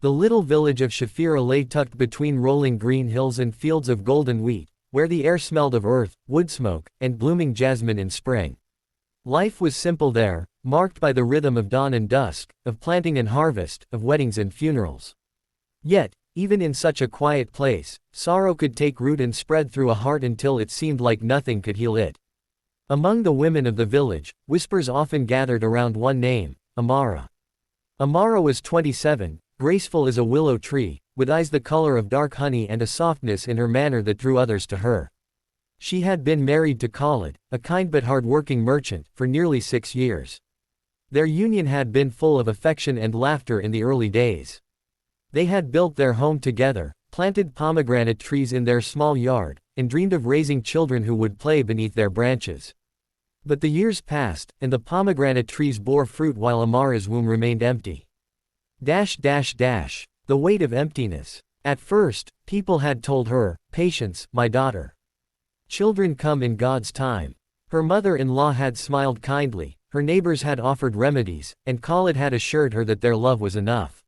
The little village of Shafira lay tucked between rolling green hills and fields of golden wheat, where the air smelled of earth, wood smoke, and blooming jasmine in spring. Life was simple there, marked by the rhythm of dawn and dusk, of planting and harvest, of weddings and funerals. Yet, even in such a quiet place, sorrow could take root and spread through a heart until it seemed like nothing could heal it. Among the women of the village, whispers often gathered around one name, Amara. Amara was 27, graceful as a willow tree, with eyes the color of dark honey and a softness in her manner that drew others to her. She had been married to Khalid, a kind but hard-working merchant, for nearly 6 years. Their union had been full of affection and laughter in the early days. They had built their home together, planted pomegranate trees in their small yard, and dreamed of raising children who would play beneath their branches. But the years passed, and the pomegranate trees bore fruit while Amara's womb remained empty. The weight of emptiness. At first, people had told her, "Patience, my daughter. Children come in God's time." Her mother-in-law had smiled kindly, her neighbors had offered remedies, and Khalid had assured her that their love was enough.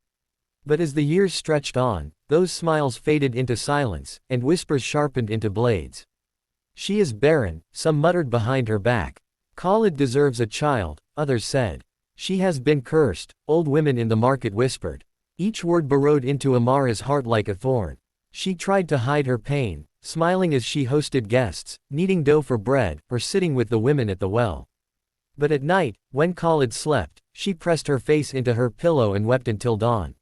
But as the years stretched on, those smiles faded into silence, and whispers sharpened into blades. "She is barren," some muttered behind her back. "Khalid deserves a child," others said. "She has been cursed," old women in the market whispered. Each word burrowed into Amara's heart like a thorn. She tried to hide her pain, smiling as she hosted guests, kneading dough for bread, or sitting with the women at the well. But at night, when Khalid slept, she pressed her face into her pillow and wept until dawn.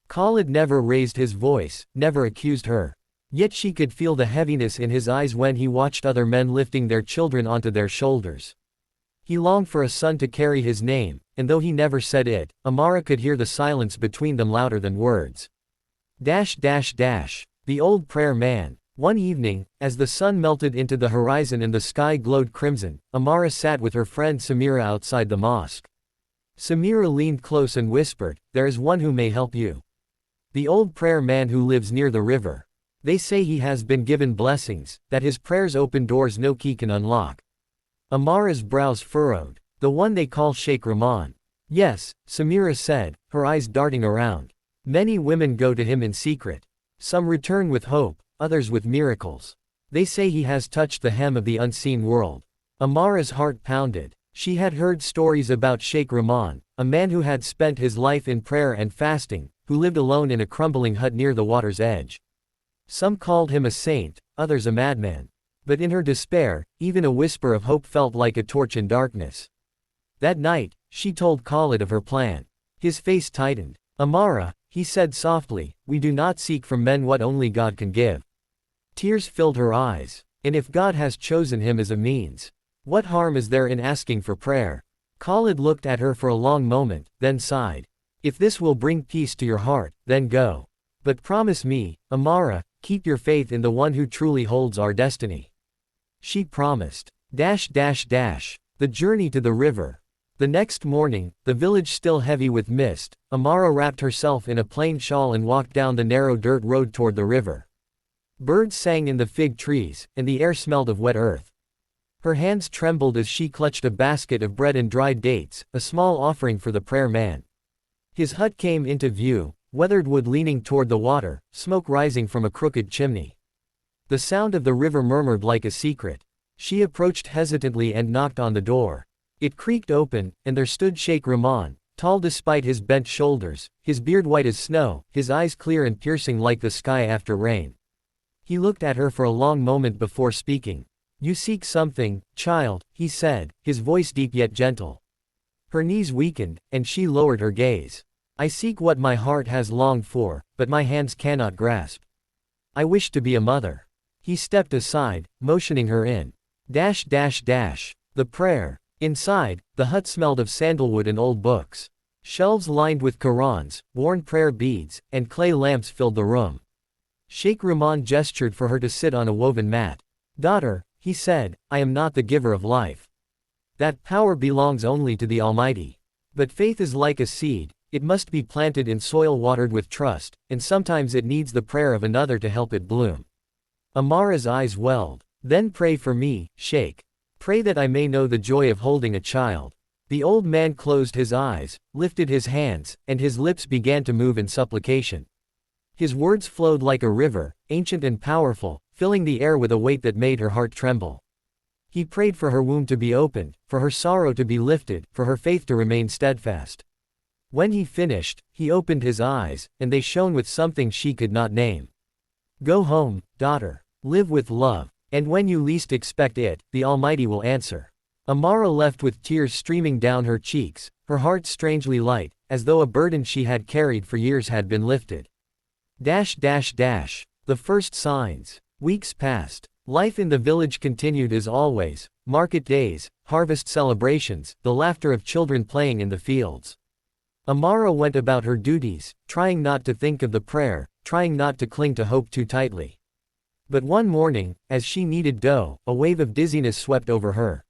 Khalid never raised his voice, never accused her. Yet she could feel the heaviness in his eyes when he watched other men lifting their children onto their shoulders. He longed for a son to carry his name, and though he never said it, Amara could hear the silence between them louder than words. The old prayer man. One evening, as the sun melted into the horizon and the sky glowed crimson, Amara sat with her friend Samira outside the mosque. Samira leaned close and whispered, "There is one who may help you. The old prayer man who lives near the river. They say he has been given blessings, that his prayers open doors no key can unlock." Amara's brows furrowed. "The one they call Sheikh Rahman." "Yes," Samira said, her eyes darting around. "Many women go to him in secret. Some return with hope, others with miracles. They say he has touched the hem of the unseen world." Amara's heart pounded. She had heard stories about Sheikh Rahman, a man who had spent his life in prayer and fasting, who lived alone in a crumbling hut near the water's edge. Some called him a saint, others a madman. But in her despair, even a whisper of hope felt like a torch in darkness. That night, she told Khalid of her plan. His face tightened. "Amara," he said softly, "we do not seek from men what only God can give." Tears filled her eyes. "And if God has chosen him as a means, what harm is there in asking for prayer?" Khalid looked at her for a long moment, then sighed. "If this will bring peace to your heart, then go. But promise me, Amara, keep your faith in the one who truly holds our destiny." She promised. The journey to the river. The next morning, the village still heavy with mist, Amara wrapped herself in a plain shawl and walked down the narrow dirt road toward the river. Birds sang in the fig trees, and the air smelled of wet earth. Her hands trembled as she clutched a basket of bread and dried dates, a small offering for the prayer man. His hut came into view, weathered wood leaning toward the water, smoke rising from a crooked chimney. The sound of the river murmured like a secret. She approached hesitantly and knocked on the door. It creaked open, and there stood Sheikh Rahman, tall despite his bent shoulders, his beard white as snow, his eyes clear and piercing like the sky after rain. He looked at her for a long moment before speaking. "You seek something, child," he said, his voice deep yet gentle. Her knees weakened, and she lowered her gaze. "I seek what my heart has longed for, but my hands cannot grasp. I wish to be a mother." He stepped aside, motioning her in. The prayer. Inside, the hut smelled of sandalwood and old books. Shelves lined with Qurans, worn prayer beads, and clay lamps filled the room. Sheikh Rahman gestured for her to sit on a woven mat. "Daughter," he said, "I am not the giver of life. That power belongs only to the Almighty. But faith is like a seed, it must be planted in soil watered with trust, and sometimes it needs the prayer of another to help it bloom." Amara's eyes welled. "Then pray for me, Sheikh. Pray that I may know the joy of holding a child." The old man closed his eyes, lifted his hands, and his lips began to move in supplication. His words flowed like a river, ancient and powerful, filling the air with a weight that made her heart tremble. He prayed for her womb to be opened, for her sorrow to be lifted, for her faith to remain steadfast. When he finished, he opened his eyes, and they shone with something she could not name. Go home, daughter. Live with love, and when you least expect it, the Almighty will answer. Amara left with tears streaming down her cheeks, her heart strangely light, as though a burden she had carried for years had been lifted. The first signs. Weeks passed. Life in the village continued as always, market days, harvest celebrations, the laughter of children playing in the fields. Amara went about her duties, trying not to think of the prayer, trying not to cling to hope too tightly. But one morning, as she kneaded dough, a wave of dizziness swept over her.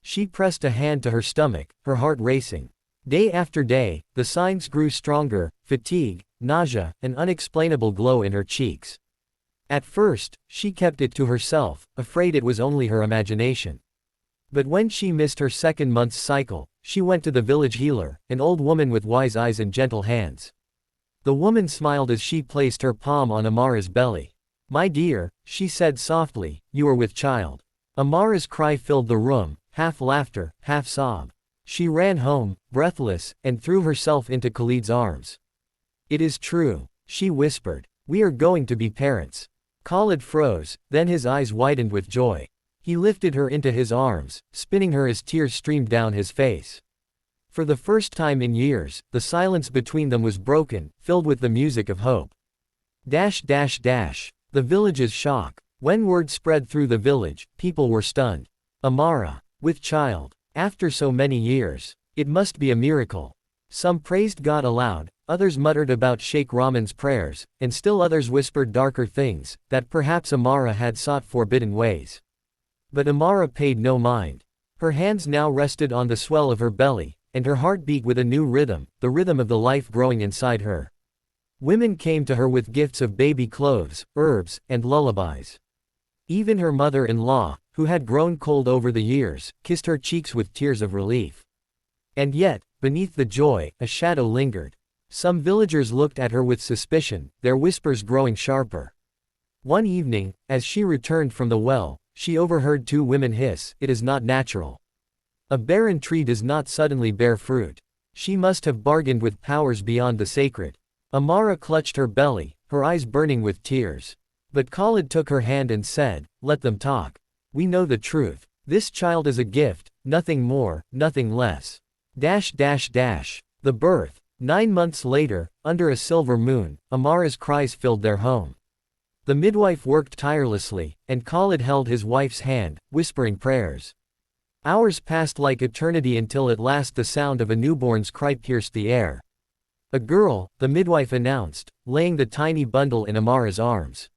She pressed a hand to her stomach, her heart racing. Day after day, the signs grew stronger: fatigue, nausea, an unexplainable glow in her cheeks. At first, she kept it to herself, afraid it was only her imagination. But when she missed her second month's cycle, she went to the village healer, an old woman with wise eyes and gentle hands. The woman smiled as she placed her palm on Amara's belly. "My dear," she said softly, "you are with child." Amara's cry filled the room, half laughter, half sob. She ran home, breathless, and threw herself into Khalid's arms. "It is true," she whispered. "We are going to be parents." Khalid froze, then his eyes widened with joy. He lifted her into his arms, spinning her as tears streamed down his face. For the first time in years, the silence between them was broken, filled with the music of hope. The village's shock. When word spread through the village, people were stunned. Amara, with child, after so many years. It must be a miracle. Some praised God aloud, others muttered about Sheikh Rahman's prayers, and still others whispered darker things, that perhaps Amara had sought forbidden ways. But Amara paid no mind. Her hands now rested on the swell of her belly, and her heart beat with a new rhythm, the rhythm of the life growing inside her. Women came to her with gifts of baby clothes, herbs, and lullabies. Even her mother-in-law, who had grown cold over the years, kissed her cheeks with tears of relief. And yet, beneath the joy, a shadow lingered. Some villagers looked at her with suspicion, their whispers growing sharper. One evening, as she returned from the well, she overheard two women hiss, "It is not natural. A barren tree does not suddenly bear fruit. She must have bargained with powers beyond the sacred." Amara clutched her belly, her eyes burning with tears. But Khalid took her hand and said, "Let them talk. We know the truth. This child is a gift, nothing more, nothing less." The birth. 9 months later, under a silver moon, Amara's cries filled their home. The midwife worked tirelessly, and Khalid held his wife's hand, whispering prayers. Hours passed like eternity until at last the sound of a newborn's cry pierced the air. "A girl," the midwife announced, laying the tiny bundle in Amara's arms.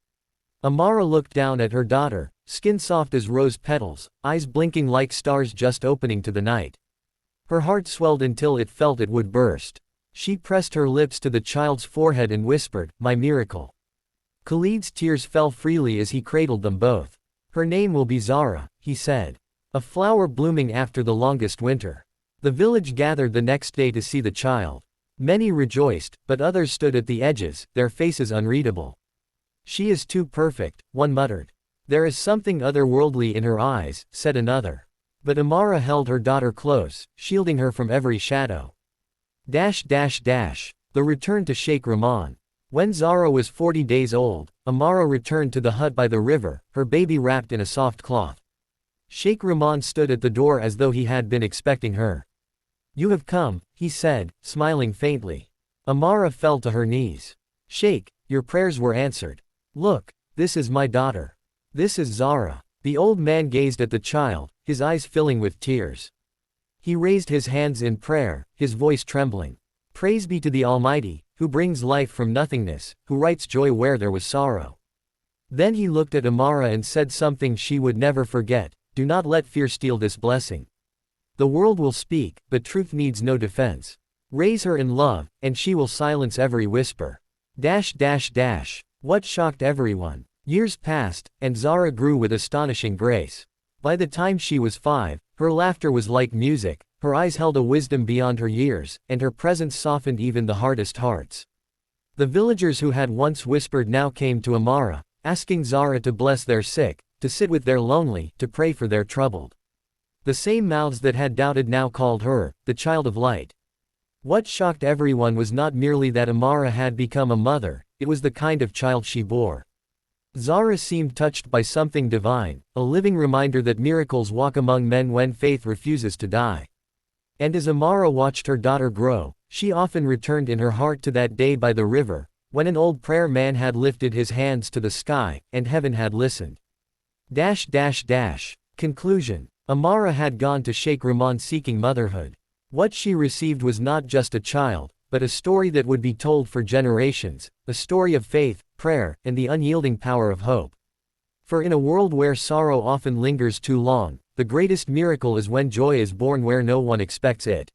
Amara looked down at her daughter, skin soft as rose petals, eyes blinking like stars just opening to the night. Her heart swelled until it felt it would burst. She pressed her lips to the child's forehead and whispered, "My miracle." Khalid's tears fell freely as he cradled them both. "Her name will be Zara," he said. "A flower blooming after the longest winter." The village gathered the next day to see the child. Many rejoiced, but others stood at the edges, their faces unreadable. "She is too perfect," one muttered. "There is something otherworldly in her eyes," said another. But Amara held her daughter close, shielding her from every shadow. The return to Sheikh Rahman. When Zara was 40 days old, Amara returned to the hut by the river, her baby wrapped in a soft cloth. Sheikh Rahman stood at the door as though he had been expecting her. "You have come," he said, smiling faintly. Amara fell to her knees. "Sheikh, your prayers were answered. Look, this is my daughter. This is Zara." The old man gazed at the child, his eyes filling with tears. He raised his hands in prayer, his voice trembling. "Praise be to the Almighty, who brings life from nothingness, who writes joy where there was sorrow." Then he looked at Amara and said something she would never forget, "Do not let fear steal this blessing. The world will speak, but truth needs no defense. Raise her in love, and she will silence every whisper." What shocked everyone. Years passed, and Zara grew with astonishing grace. By the time she was 5, her laughter was like music, Her eyes held a wisdom beyond her years, and her presence softened even the hardest hearts. The villagers who had once whispered now came to Amara, asking Zara to bless their sick, to sit with their lonely, to pray for their troubled. The same mouths that had doubted now called her, the child of light. What shocked everyone was not merely that Amara had become a mother, it was the kind of child she bore. Zara seemed touched by something divine, a living reminder that miracles walk among men when faith refuses to die. And as Amara watched her daughter grow, she often returned in her heart to that day by the river, when an old prayer man had lifted his hands to the sky, and heaven had listened. Conclusion. Amara had gone to Sheikh Rahman seeking motherhood. What she received was not just a child, but a story that would be told for generations, a story of faith, prayer, and the unyielding power of hope. For in a world where sorrow often lingers too long, the greatest miracle is when joy is born where no one expects it.